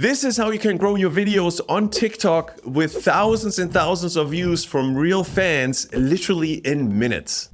This is how you can grow your videos on TikTok with thousands and thousands of views from real fans, literally in minutes.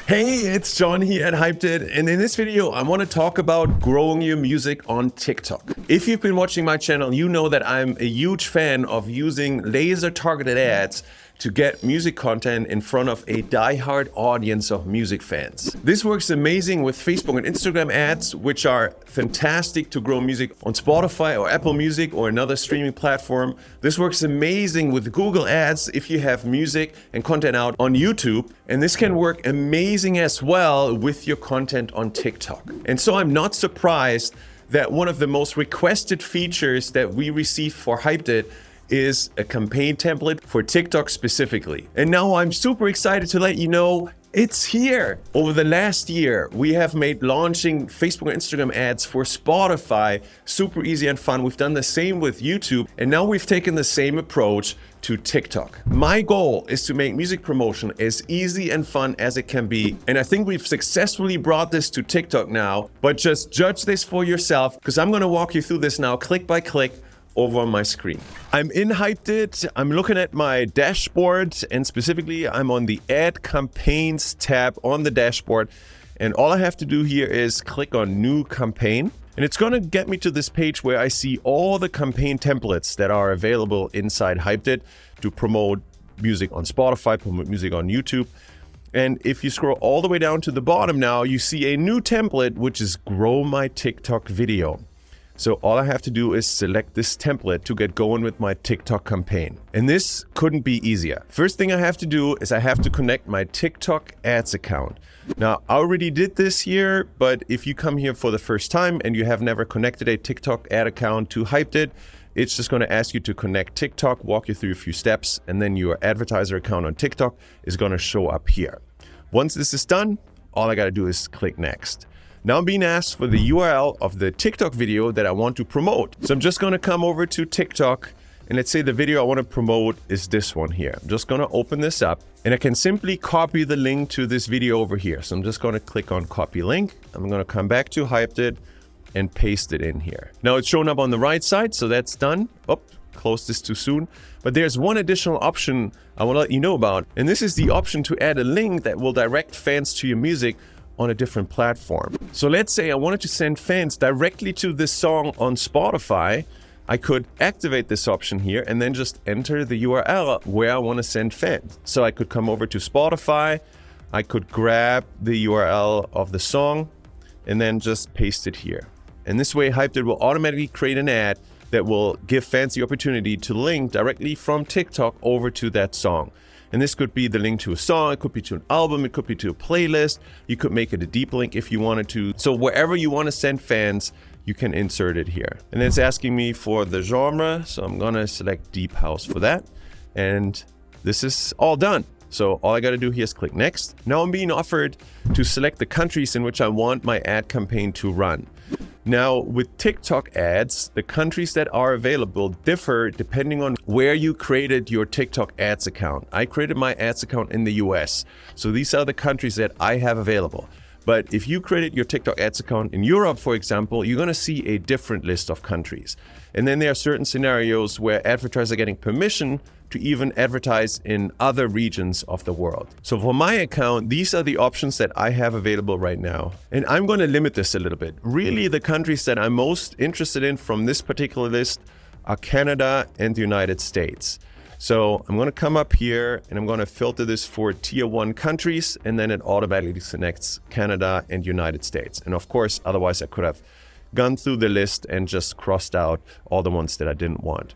Hey, it's John here at Hyped It, and in this video I want to talk about growing your music on TikTok. If you've been watching my channel, you know that I'm a huge fan of using laser-targeted ads to get music content in front of a die-hard audience of music fans. This works amazing with Facebook and Instagram ads, which are fantastic to grow music on Spotify or Apple Music or another streaming platform. This works amazing with Google Ads if you have music and content out on YouTube. And this can work amazing as well with your content on TikTok. And so I'm not surprised that one of the most requested features that we receive for Hyped It is a campaign template for TikTok specifically. And now I'm super excited to let you know it's here. Over the last year, we have made launching Facebook and Instagram ads for Spotify super easy and fun. We've done the same with YouTube, and now we've taken the same approach to TikTok. My goal is to make music promotion as easy and fun as it can be. And I think we've successfully brought this to TikTok now, but just judge this for yourself because I'm gonna walk you through this now click by click over on my screen. I'm in Hyped It. I'm looking at my dashboard, and specifically I'm on the Add Campaigns tab on the dashboard. And all I have to do here is click on New Campaign. And it's gonna get me to this page where I see all the campaign templates that are available inside Hyped It to promote music on Spotify, promote music on YouTube. And if you scroll all the way down to the bottom now, you see a new template, which is Grow My TikTok Video. So all I have to do is select this template to get going with my TikTok campaign. And this couldn't be easier. First thing I have to do is I have to connect my TikTok Ads account. Now, I already did this here, but if you come here for the first time and you have never connected a TikTok ad account to Hyped It, it's just going to ask you to connect TikTok, walk you through a few steps, and then your advertiser account on TikTok is going to show up here. Once this is done, all I got to do is click Next. Now I'm being asked for the URL of the TikTok video that I want to promote. So I'm just gonna come over to TikTok, and let's say the video I wanna promote is this one here. I'm just gonna open this up, and I can simply copy the link to this video over here. So I'm just gonna click on copy link. I'm gonna come back to Hyped It and paste it in here. Now it's shown up on the right side, so that's done. Oh, close this too soon. But there's one additional option I wanna let you know about, and this is the option to add a link that will direct fans to your music on a different platform. So let's say I wanted to send fans directly to this song on Spotify. I could activate this option here and then just enter the URL where I want to send fans. So I could come over to Spotify, I could grab the URL of the song and then just paste it here. And this way Hyped It will automatically create an ad that will give fans the opportunity to link directly from TikTok over to that song. And this could be the link to a song, it could be to an album, it could be to a playlist. You could make it a deep link if you wanted to. So wherever you want to send fans, you can insert it here. And it's asking me for the genre, so I'm gonna select Deep House for that. And this is all done. So all I gotta do here is click Next. Now I'm being offered to select the countries in which I want my ad campaign to run. Now, with TikTok ads, the countries that are available differ depending on where you created your TikTok ads account. I created my ads account in the US, so these are the countries that I have available. But if you created your TikTok ads account in Europe, for example, you're gonna see a different list of countries. And then there are certain scenarios where advertisers are getting permission to even advertise in other regions of the world. So for my account, these are the options that I have available right now. And I'm going to limit this a little bit. Really, the countries that I'm most interested in from this particular list are Canada and the United States. So I'm going to come up here and I'm going to filter this for tier 1 countries, and then it automatically selects Canada and United States. And of course, otherwise I could have gone through the list and just crossed out all the ones that I didn't want.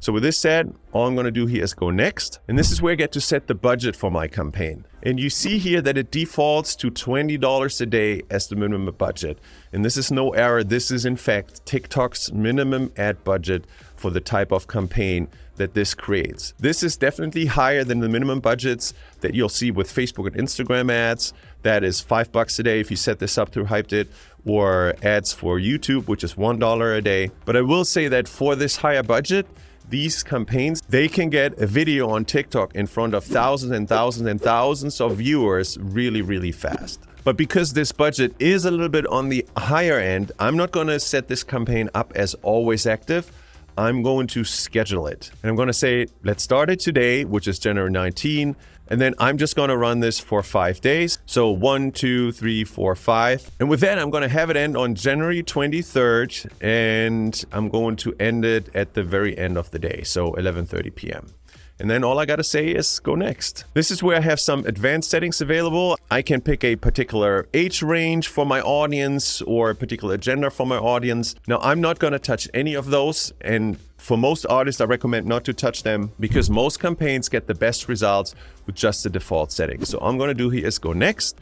So with this said, all I'm going to do here is go Next. And this is where I get to set the budget for my campaign. And you see here that it defaults to $20 a day as the minimum budget. And this is no error. This is in fact TikTok's minimum ad budget for the type of campaign that this creates. This is definitely higher than the minimum budgets that you'll see with Facebook and Instagram ads. That is $5 a day if you set this up through Hyped It, or ads for YouTube, which is $1 a day. But I will say that for this higher budget, these campaigns, they can get a video on TikTok in front of thousands and thousands and thousands of viewers really, really fast. But because this budget is a little bit on the higher end, I'm not going to set this campaign up as always active. I'm going to schedule it. And I'm going to say, let's start it today, which is January 19. And then I'm just going to run this for 5 days. So 1, 2, 3, 4, 5. And with that, I'm going to have it end on January 23rd. And I'm going to end it at the very end of the day. So 11:30 p.m. And then all I got to say is go next. This is where I have some advanced settings available. I can pick a particular age range for my audience or a particular gender for my audience. Now, I'm not going to touch any of those. And for most artists, I recommend not to touch them because most campaigns get the best results with just the default settings. So all I'm going to do here is go next.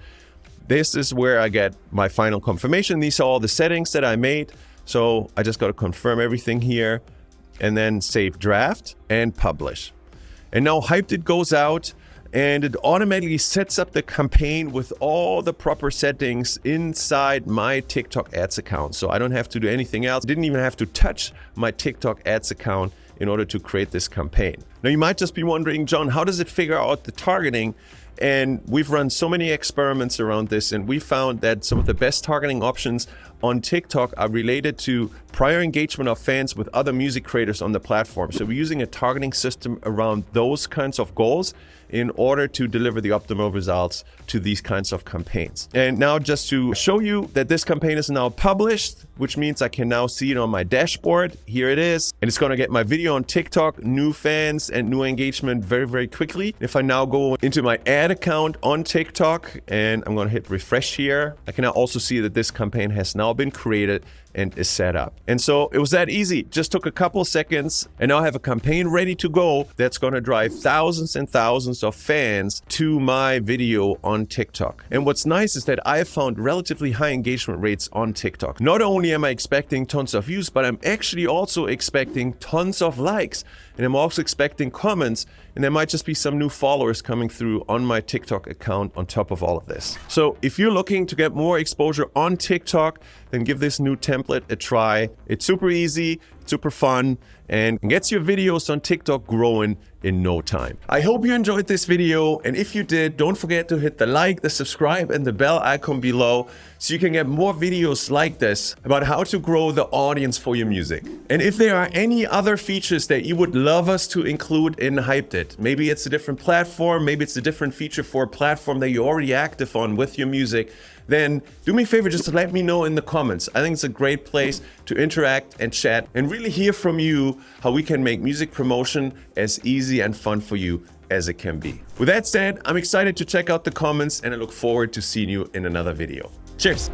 This is where I get my final confirmation. These are all the settings that I made. So I just got to confirm everything here and then save draft and publish. And now Hyped It goes out and it automatically sets up the campaign with all the proper settings inside my TikTok Ads account. So I don't have to do anything else. I didn't even have to touch my TikTok Ads account in order to create this campaign. Now you might just be wondering, John, how does it figure out the targeting? And we've run so many experiments around this, and we found that some of the best targeting options on TikTok are related to prior engagement of fans with other music creators on the platform. So we're using a targeting system around those kinds of goals in order to deliver the optimal results to these kinds of campaigns. And now just to show you that this campaign is now published, which means I can now see it on my dashboard. Here it is. And it's going to get my video on TikTok, new fans and new engagement very, very quickly. If I now go into my ad account on TikTok and I'm going to hit refresh here, I can now also see that this campaign has now been created and is set up. And so it was that easy. Just took a couple seconds and now I have a campaign ready to go that's going to drive thousands and thousands of fans to my video on TikTok. And what's nice is that I have found relatively high engagement rates on TikTok. Not only am I expecting tons of views, but I'm actually also expecting tons of likes. And I'm also expecting comments, and there might just be some new followers coming through on my TikTok account on top of all of this. So if you're looking to get more exposure on TikTok, then give this new template a try. It's super easy, super fun, and gets your videos on TikTok growing in no time. I hope you enjoyed this video, and if you did, don't forget to hit the like, the subscribe, and the bell icon below so you can get more videos like this about how to grow the audience for your music. And if there are any other features that you would love us to include in Hyped It, maybe it's a different platform, maybe it's a different feature for a platform that you're already active on with your music, then do me a favor, just let me know in the comments. I think it's a great place to interact and chat and really hear from you how we can make music promotion as easy and fun for you as it can be. With that said, I'm excited to check out the comments and I look forward to seeing you in another video. Cheers.